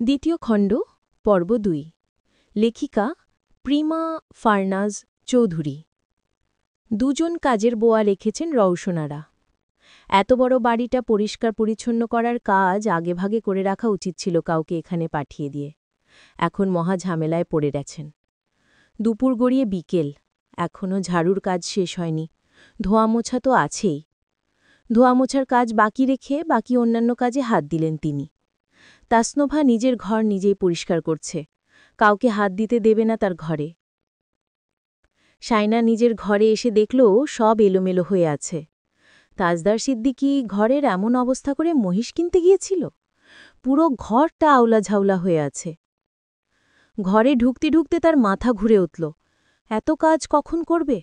দ্বিতীয় খণ্ড পর্ব ২ লেখিকা প্রিমা ফার্নাজ চৌধুরী। দুজন কাজের বোয়া লিখেছেন রওশনারা। এত বড় বাড়িটা পরিষ্কার পরিচ্ছন্ন করার কাজ আগেভাগে করে রাখা উচিত ছিল কাউকে এখানে পাঠিয়ে দিয়ে। এখন মহা ঝামেলায় পড়ে গেছেন। দুপুর গড়িয়ে বিকেল, এখনও ঝাড়ুর কাজ শেষ হয়নি। ধোয়া মোছা তো আছেই। ধোয়া মোছার কাজ বাকি রেখে বাকি অন্যান্য কাজে হাত দিলেন তিনি। তাসনোভা নিজের ঘর নিজেই পরিষ্কার করছে, কাউকে হাত দিতে দেবে না তার ঘরে। শায়না নিজের ঘরে এসে দেখল সব এলোমেলো হয়ে আছে। তাজদার সিদ্দিকী ঘরের এমন অবস্থা করে মহিষ কিনতে গিয়েছিল। পুরো ঘরটা আউলা ঝাউলা হয়ে আছে। ঘরে ঢুকতে ঢুকতে তার মাথা ঘুরে উঠল, এত কাজ কখন করবে?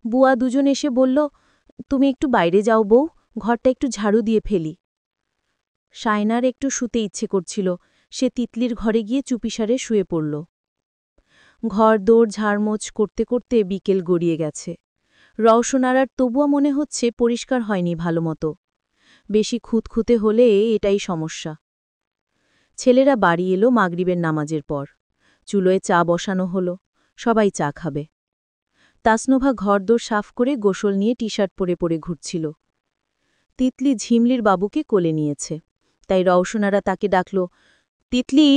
বুয়া দুজন এসে বলল, তুমি একটু বাইরে যাও বউ, ঘরটা একটু ঝাড়ু দিয়ে ফেলি। শায়নার একটু শুতে ইচ্ছে করছিল, সে তিতলির ঘরে গিয়ে চুপিসারে শুয়ে পড়ল। ঘর দৌড় ঝাড়মোছ করতে করতে বিকেল গড়িয়ে গেছে। রওশনারার তবুও মনে হচ্ছে পরিষ্কার হয়নি ভালোমতো। বেশি খুঁতখুঁতে হলে এটাই সমস্যা। ছেলেরা বাড়ি এলো মাগরিবের নামাজের পর। চুলোয় চা বসানো হলো, সবাই চা খাবে। তাসনোভা ঘরদোর সাফ করে গোসল নিয়ে টি শার্ট পরে পরে ঘুরছিল। তিতলি ঝিমলির বাবুকে কোলে নিয়েছে, তাই রওশনারা তাকে ডাকল, তিতলি,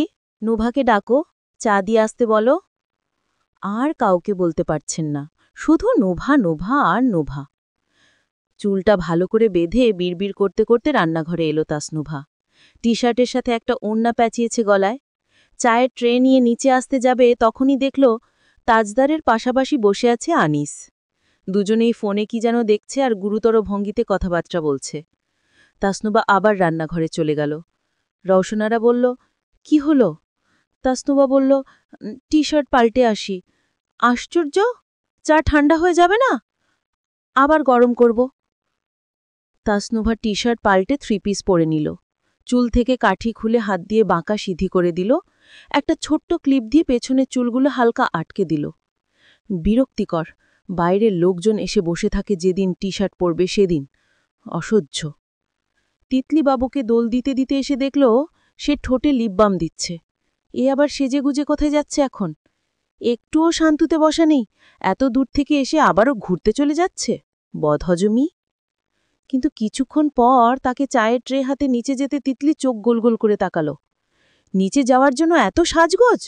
নোভাকে ডাকো, চা দিয়ে আসতে বলো। আর কাউকে বলতে পারছেন না, শুধু নোভা নোভা আর নোভা। চুলটা ভালো করে বেঁধে বিড়বিড় করতে করতে রান্নাঘরে এলো তাসনোভা। টি শার্টের সাথে একটা ওড়না প্যাঁচিয়েছে গলায়। চায়ের ট্রে নিয়ে নিচে আসতে যাবে তখনই দেখল তাজদারের পাশাপাশি বসে আছে আনিস। দুজনেই ফোনে কি যেন দেখছে আর গুরুতর ভঙ্গিতে কথাবার্তা বলছে। তাসনুবা আবার রান্নাঘরে চলে গেল। রওশনারা বলল, কি হলো? তাসনুবা বলল, টি শার্ট পাল্টে আসি। আশ্চর্য, চা ঠান্ডা হয়ে যাবে না? আবার গরম করব। তাসনুভা টি শার্ট পাল্টে 3 পিস পরে নিল। চুল থেকে কাঠি খুলে হাত দিয়ে বাঁকা সিধি করে দিল। একটা ছোট্ট ক্লিপ দিয়ে পেছনের চুলগুলো হালকা আটকে দিল। বিরক্তিকর, বাইরের লোকজন এসে বসে থাকে যেদিন টি শার্ট পরবে সেদিন। অসহ্য। তিতলি বাবুকে দোল দিতে দিতে এসে দেখল সে ঠোঁটে লিপ বাম দিচ্ছে। এ আবার সেজেগুজে কোথায় যাচ্ছে এখন? একটুও শান্তুতে বসা নেই, এত দূর থেকে এসে আবারও ঘুরতে চলে যাচ্ছে। বদহজমি। কিন্তু কিছুক্ষণ পর তাকে চায়ের ট্রে হাতে নিচে যেতে তিতলি চোখ গোল গোল করে তাকালো। নিচে যাওয়ার জন্য এত সাজগোজ?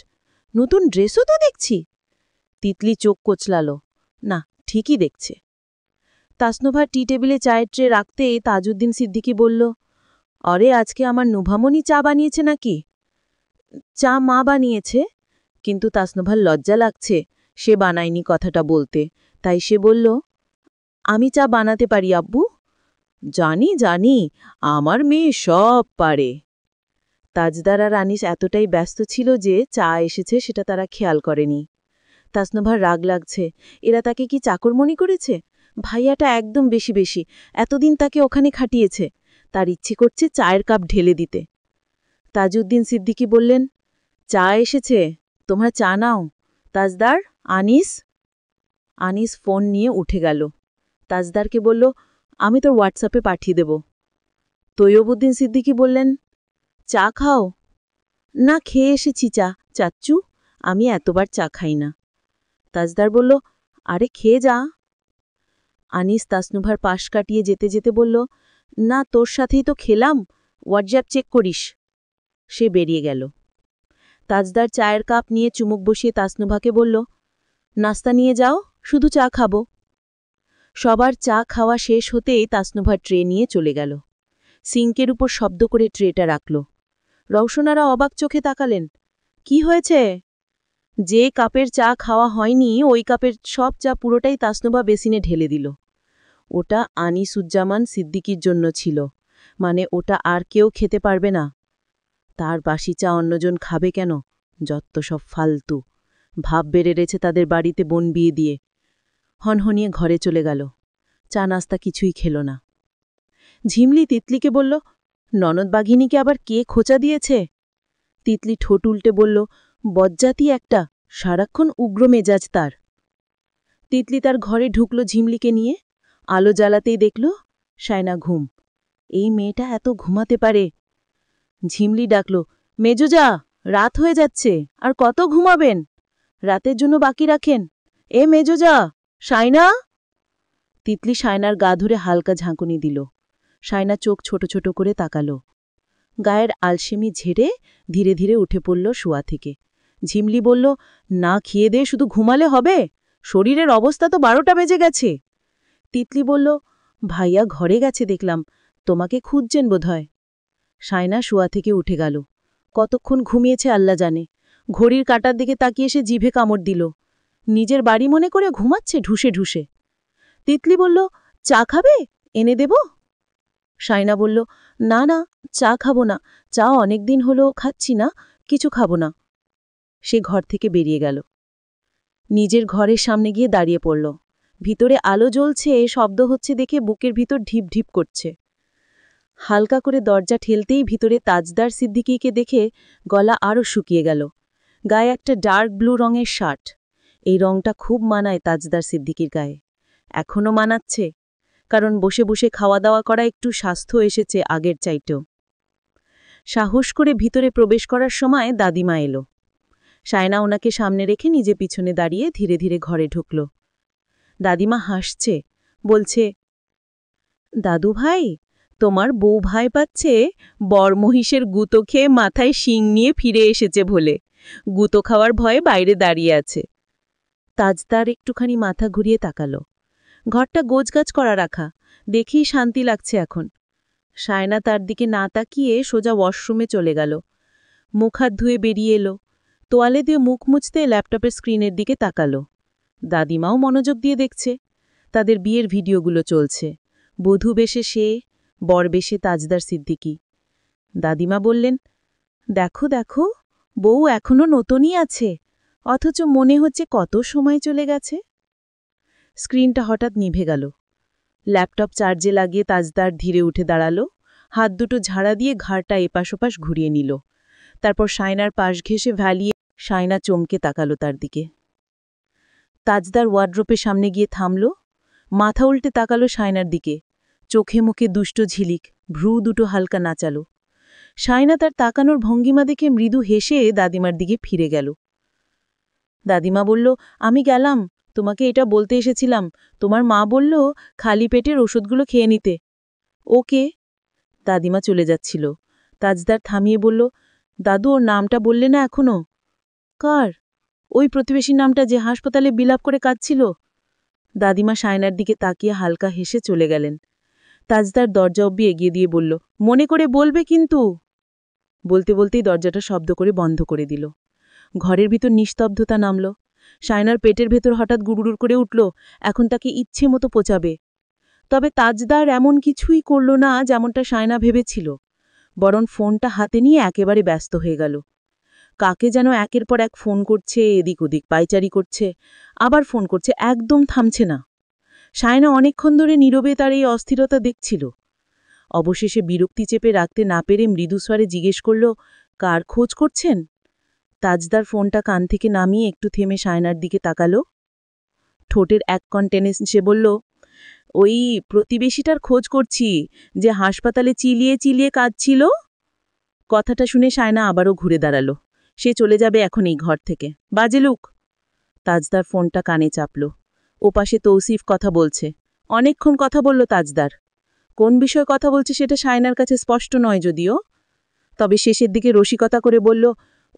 নতুন ড্রেসও তো দেখছি। তিতলি চোখ কোচলালো, না, ঠিকই দেখছে। তাসনোভা টি টেবিলে চায়ের ট্রে রাখতেই তাজউদ্দিন সিদ্দিকী বলল, অরে আজকে আমার নুভামণি চা বানিয়েছে নাকি? চা মা বানিয়েছে, কিন্তু তাসনোভার লজ্জা লাগছে সে বানায়নি কথাটা বলতে, তাই সে বলল, আমি চা বানাতে পারি আব্বু। জানি জানি, আমার মেয়ে সব পারে। তাজদার আর আনিস এতটাই ব্যস্ত ছিল যে চা এসেছে সেটা তারা খেয়াল করেনি। তাসনোভার রাগ লাগছে, এরা তাকে কি চাকরমণি করেছে? ভাইয়াটা একদম বেশি বেশি, এতদিন তাকে ওখানে খাটিয়েছে। তার ইচ্ছে করছে চায়ের কাপ ঢেলে দিতে। তাজউদ্দিন সিদ্দিকী বললেন, চা এসেছে, তোমরা চা নাও। তাজদার, আনিস। আনিস ফোন নিয়ে উঠে গেল। তাজদারকে বলল, আমি তোর হোয়াটসঅ্যাপে পাঠিয়ে দেব। তৈয়বুদ্দিন সিদ্দিকী বললেন, চা খাও? না, খেয়ে এসেছি চা, চাচ্চু, আমি এতবার চা খাই না। তাজদার বলল, আরে খেয়ে যা। আনিস তাসনুভার পাশ কাটিয়ে যেতে যেতে বলল, না, তোর সাথেই তো খেলাম, হোয়াটসঅ্যাপ চেক করিস। সে বেরিয়ে গেল। তাজদার চায়ের কাপ নিয়ে চুমুক বসিয়ে তাসনুভাকে বলল, নাস্তা নিয়ে যাও, শুধু চা খাবো। সবার চা খাওয়া শেষ হতেই তাসনুভার ট্রে নিয়ে চলে গেল। সিঙ্কের উপর শব্দ করে ট্রেটা রাখল। রওশনারা অবাক চোখে তাকালেন, কি হয়েছে? যে কাপের চা খাওয়া হয়নি ওই কাপের সব চা পুরোটাই তাসনুভা বেসিনে ঢেলে দিল। ওটা আনিসুজ্জামান সিদ্দিকীর জন্য ছিল, মানে ওটা আর কেউ খেতে পারবে না। তার বাসি চা অন্যজন খাবে কেন? যত্ত সব ফালতু ভাব বেড়েছে তাদের বাড়িতে বোন বিয়ে দিয়ে। হনহনিয়ে ঘরে চলে গেল। চা নাস্তা কিছুই খেল না। ঝিমলি তিতলিকে বলল, ননদ বাঘিনীকে আবার কে খোঁচা দিয়েছে? তিতলি ঠোঁট উল্টে বলল, বজ্জাতি একটা, সারাক্ষণ উগ্র মেজাজ তার। তিতলি তার ঘরে ঢুকল ঝিমলিকে নিয়ে। আলো জ্বালাতেই দেখল শায়না ঘুম। এই মেয়েটা এত ঘুমাতে পারে। ঝিমলি ডাকল, মেজোজা, রাত হয়ে যাচ্ছে, আর কত ঘুমাবেন? রাতের জন্য বাকি রাখেন। এ মেজোজা, শাইনা! তিতলি শায়নার গা ধরে হালকা ঝাঁকুনি দিল। শায়না চোখ ছোট ছোট করে তাকালো। গায়ের আলসেমি ঝেড়ে ধীরে ধীরে উঠে পড়ল শোয়া থেকে। ঝিমলি বলল, না খেয়ে দিয়ে শুধু ঘুমালে হবে? শরীরের অবস্থা তো 12টা বেজে গেছে। তিতলি বলল, ভাইয়া ঘরে গেছে দেখলাম, তোমাকে খুঁজছেন বোধহয়। শায়না শোয়া থেকে উঠে গেল। কতক্ষণ ঘুমিয়েছে আল্লাহ জানে। ঘড়ির কাঁটার দিকে তাকিয়ে সে জিভে কামড় দিল। নিজের বাড়ি মনে করে ঘুমাচ্ছে ঢুসে ঢুসে। তিতলি বলল, চা খাবে? এনে দেব? শায়না বলল, না না, চা খাবো না, চা অনেকদিন হলো খাচ্ছি না, কিছু খাবো না। সে ঘর থেকে বেরিয়ে গেল। নিজের ঘরের সামনে গিয়ে দাঁড়িয়ে পড়ল। ভিতরে আলো জ্বলছে, শব্দ হচ্ছে দেখে বুকের ভিতর ঢিপ ঢিপ করছে। হালকা করে দরজা ঠেলতেই ভিতরে তাজদার সিদ্দিকীকে দেখে গলা আরও শুকিয়ে গেল। গায়ে একটা ডার্ক ব্লু রঙের শার্ট। এই রংটা খুব মানায় তাজদার সিদ্দিকীর গায়ে। এখনও মানাচ্ছে, কারণ বসে বসে খাওয়া দাওয়া করা একটু স্বাস্থ্য এসেছে আগের চাইতেও। সাহস করে ভিতরে প্রবেশ করার সময় দাদিমা এলো। শায়না ওনাকে সামনে রেখে নিজে পিছনে দাঁড়িয়ে ধীরে ধীরে ঘরে ঢুকল। দাদিমা হাসছে, বলছে, দাদু ভাই, তোমার বউ ভাই পাচ্ছে বরমহিষের গুঁতো খেয়ে মাথায় শিং নিয়ে ফিরে এসেছে বলে। গুঁতো খাওয়ার ভয়ে বাইরে দাঁড়িয়ে আছে। তাজদার একটুখানি মাথা ঘুরিয়ে তাকালো। ঘরটা গোছগাছ করা রাখা, দেখেই শান্তি লাগছে এখন। শায়না তার দিকে না তাকিয়ে সোজা ওয়াশরুমে চলে গেল। মুখ হাত ধুয়ে বেরিয়ে এলো। তোয়ালে দিয়ে মুখ মুছতে ল্যাপটপের স্ক্রিনের দিকে তাকালো। দাদিমাও মনোযোগ দিয়ে দেখছে। তাদের বিয়ের ভিডিওগুলো চলছে। বধূ বেশে সে, বর বেশে তাজদার সিদ্দিকী। দাদিমা বললেন, দেখো দেখো, বউ এখনো নতুনই আছে, অথচ মনে হচ্ছে কত সময় চলে গেছে। স্ক্রিনটা হঠাৎ নিভে গেল। ল্যাপটপ চার্জে লাগিয়ে তাজদার ধীরে উঠে দাঁড়ালো। হাত দুটো ঝাড়া দিয়ে ঘাড়টা এপাশ ওপাশ ঘুরিয়ে নিল। তারপর শায়নার পাশ ঘেঁষে ভ্যালিয়ে শায়না চমকে তাকালো তার দিকে। তাজদার ওয়ার্ড্রোপের সামনে গিয়ে থামল। মাথা উল্টে তাকালো শায়নার দিকে। চোখে মুখে দুষ্ট ঝিলিক, ভ্রু দুটো হালকা নাচালো। শায়না তার তাকানোর ভঙ্গিমা দেখে মৃদু হেসে দাদিমার দিকে ফিরে গেল। দাদিমা বলল, আমি গেলাম, তোমাকে এটা বলতে এসেছিলাম। তোমার মা বলল খালি পেটের ওষুধগুলো খেয়ে নিতে। ওকে। দাদিমা চলে যাচ্ছিল। তাজদার থামিয়ে বলল, দাদু, ওর নামটা বললে না এখনো? কার? ওই প্রতিবেশীর নামটা যে হাসপাতালে বিলাপ করে কাঁদছিল। দাদিমা শায়নার দিকে তাকিয়ে হালকা হেসে চলে গেলেন। তাজদার দরজা অব্দি এগিয়ে দিয়ে বলল, মনে করে বলবে কিন্তু। বলতে বলতেই দরজাটা শব্দ করে বন্ধ করে দিল। ঘরের ভিতর নিস্তব্ধতা নামল। শায়নার পেটের ভেতর হঠাৎ গুড়গুড় করে উঠল, এখন তাকে ইচ্ছে মতো পোচাবে। তবে তাজদার এমন কিছুই করল না যেমনটা শায়না ভেবেছিল, বরং ফোনটা হাতে নিয়ে একেবারে ব্যস্ত হয়ে গেল। কাকে যেন একের পর এক ফোন করছে, এদিক ওদিক পায়চারি করছে, আবার ফোন করছে, একদম থামছে না। শায়না অনেকক্ষণ ধরে নীরবে তার এই অস্থিরতা দেখছিল। অবশেষে বিরক্তি চেপে রাখতে না পেরে মৃদুস্বরে জিজ্ঞেস করল, কার খোঁজ করছেন? তাজদার ফোনটা কান থেকে নামিয়ে একটু থেমে শায়নার দিকে তাকালো। ঠোঁটের এক কণ টেনে সে বলল, ওই প্রতিবেশীটার খোঁজ করছি, যে হাসপাতালে চিলিয়ে চিলিয়ে কাঁদছিল। কথাটা শুনে শায়না আবারও ঘুরে দাঁড়ালো। সে চলে যাবে এখন এই ঘর থেকে, বাজে লুক। তাজদার ফোনটা কানে চাপল। ওপাশে তৌসিফ কথা বলছে। অনেকক্ষণ কথা বলল তাজদার। কোন বিষয়ে কথা বলছে সেটা শায়নার কাছে স্পষ্ট নয় যদিও, তবে শেষের দিকে রসিকতা করে বলল,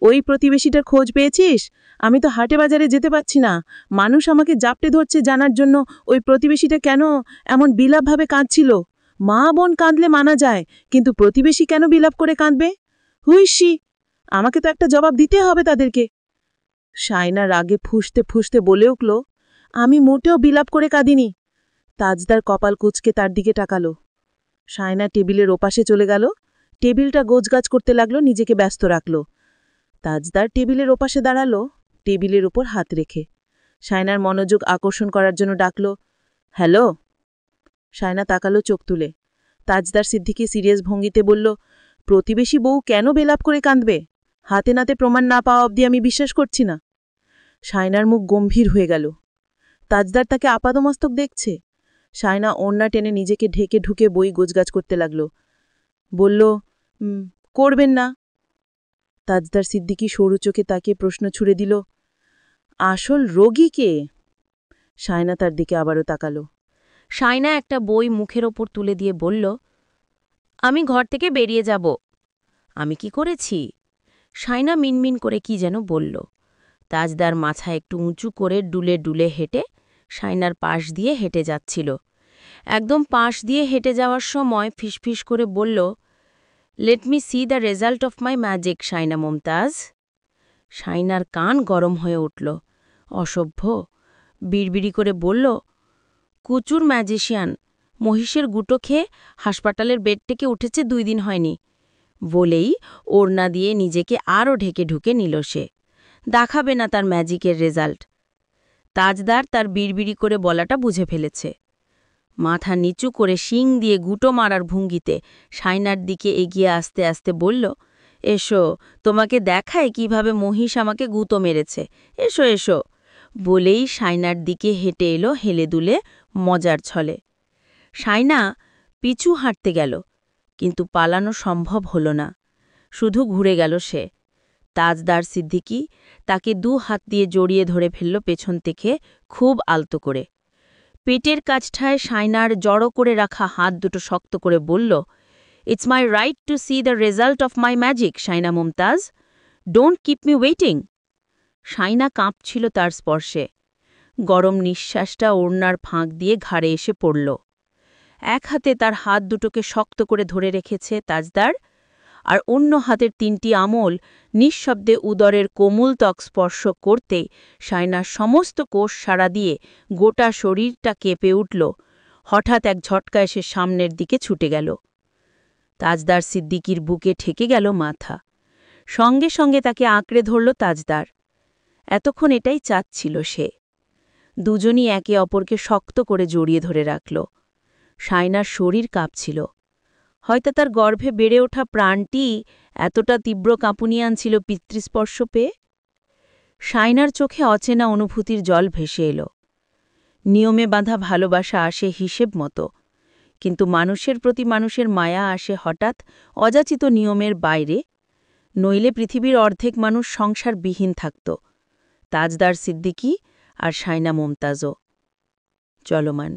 ওই প্রতিবেশীটার খোঁজ পেয়েছিস? আমি তো হাটে বাজারে যেতে পারছি না, মানুষ আমাকে জাপটে ধরছে জানার জন্য ওই প্রতিবেশীটা কেন এমন বিলাপভাবে কাঁদছিল। মা বোন কাঁদলে মানা যায়, কিন্তু প্রতিবেশী কেন বিলাপ করে কাঁদবে? হুইসি, আমাকে তো একটা জবাব দিতে হবে তাদেরকে। শায়না রাগে ফুঁসতে ফুঁসতে বলে উঠল, আমি মোটেও বিলাপ করে কাঁদিনি। তাজদার কপাল কুঁচকে তার দিকে তাকালো। শায়না টেবিলের ওপাশে চলে গেল। টেবিলটা গোছগাছ করতে লাগলো, নিজেকে ব্যস্ত রাখল। তাজদার টেবিলের ওপাশে দাঁড়ালো, টেবিলের ওপর হাত রেখে। শায়নার মনোযোগ আকর্ষণ করার জন্য ডাকল, হ্যালো। শায়না তাকালো চোখ তুলে। তাজদার সিদ্দিকী সিরিয়াস ভঙ্গিতে বলল, প্রতিবেশী বউ কেন বেলাপ করে কাঁদবে? হাতে নাতে প্রমাণ না পাওয়া অবধি আমি বিশ্বাস করছি না। শায়নার মুখ গম্ভীর হয়ে গেল। তাজদার তাকে আপাদমস্তক দেখছে। শায়না ওড়না টেনে নিজেকে ঢেকে ঢুকে বই গোছগাছ করতে লাগল। বলল, করবেন না। তাজদার সিদ্দিকী সরু চোখে তাকিয়ে প্রশ্ন ছুড়ে দিল, আসল রোগী কে? শায়না তার দিকে আবারও তাকালো। শায়না একটা বই মুখের ওপর তুলে দিয়ে বলল, আমি ঘর থেকে বেরিয়ে যাব। আমি কি করেছি? শায়না মিনমিন করে কি যেন বলল। তাজদার মাথা একটু উঁচু করে ডুলে ডুলে হেঁটে শায়নার পাশ দিয়ে হেঁটে যাচ্ছিল। একদম পাশ দিয়ে হেঁটে যাওয়ার সময় ফিসফিস করে বলল, let me see the result of my magic Shayna Mumtaz. শায়নার কান গরম হয়ে উঠল। অসভ্য! বিড়বিড়ি করে বলল, কুচুর ম্যাজিশিয়ান, মহিষের গুঁটো খেয়ে হাসপাতালের বেড থেকে উঠেছে 2 দিন হয়নি। বলেই ওড়না দিয়ে নিজেকে আরও ঢেকে ঢুকে নিল সে। দেখাবে না তার ম্যাজিকের রেজাল্ট। তাজদার তার বিড়বিড়ি করে বলাটা বুঝে ফেলেছে। মাথা নিচু করে শিং দিয়ে গুঁটো মারার ভঙ্গিতে শায়নার দিকে এগিয়ে আসতে আসতে বলল, এসো, তোমাকে দেখায় কিভাবে মহিষ আমাকে গুঁতো মেরেছে। এসো এসো। বলেই শায়নার দিকে হেঁটে এলো হেলে দুলে, মজার ছলে। শায়না পিছু হাঁটতে গেল, কিন্তু পালানো সম্ভব হল না। শুধু ঘুরে গেল সে। তাজদার সিদ্দিকী তাকে 2 হাত দিয়ে জড়িয়ে ধরে ফেলল পেছন থেকে, খুব আলতো করে। পেটের কাছটায় শায়নার জড়ো করে রাখা হাত দুটো শক্ত করে বলল, it's my right to see the result of my magic Shayna Mumtaz. Don't keep me waiting. Shayna কাঁপছিল তার স্পর্শে। গরম নিঃশ্বাসটা ওড়নার ফাঁক দিয়ে ঘাড়ে এসে পড়ল। এক হাতে তার হাত দুটোকে শক্ত করে ধরে রেখেছে তাজদার, আর অন্য হাতের 3টি আঙুল নিঃশব্দে উদরের কোমল ত্বক স্পর্শ করতেই শায়নার সমস্ত কোষ সাড়া দিয়ে গোটা শরীরটা কেঁপে উঠল। হঠাৎ এক ঝটকা এসে সামনের দিকে ছুটে গেল। তাজদার সিদ্দিকীর বুকে ঠেকে গেল মাথা। সঙ্গে সঙ্গে তাকে আঁকড়ে ধরল তাজদার। এতক্ষণ এটাই চাচ্ছিল সে। দুজনই একে অপরকে শক্ত করে জড়িয়ে ধরে রাখল। শায়নার শরীর কাঁপছিল। হয়তো তার গর্ভে বেড়ে ওঠা প্রাণটি এতটা তীব্র কাঁপুনি আনছিল পিতৃস্পর্শ পেয়ে। শায়নার চোখে অচেনা অনুভূতির জল ভেসে এলো। নিয়মে বাঁধা ভালোবাসা আসে হিসেব মতো, কিন্তু মানুষের প্রতি মানুষের মায়া আসে হঠাৎ অযাচিত নিয়মের বাইরে। নইলে পৃথিবীর অর্ধেক মানুষ সংসারবিহীন থাকত। তাজদার সিদ্দিকী আর শায়না মুমতাজও চলমান।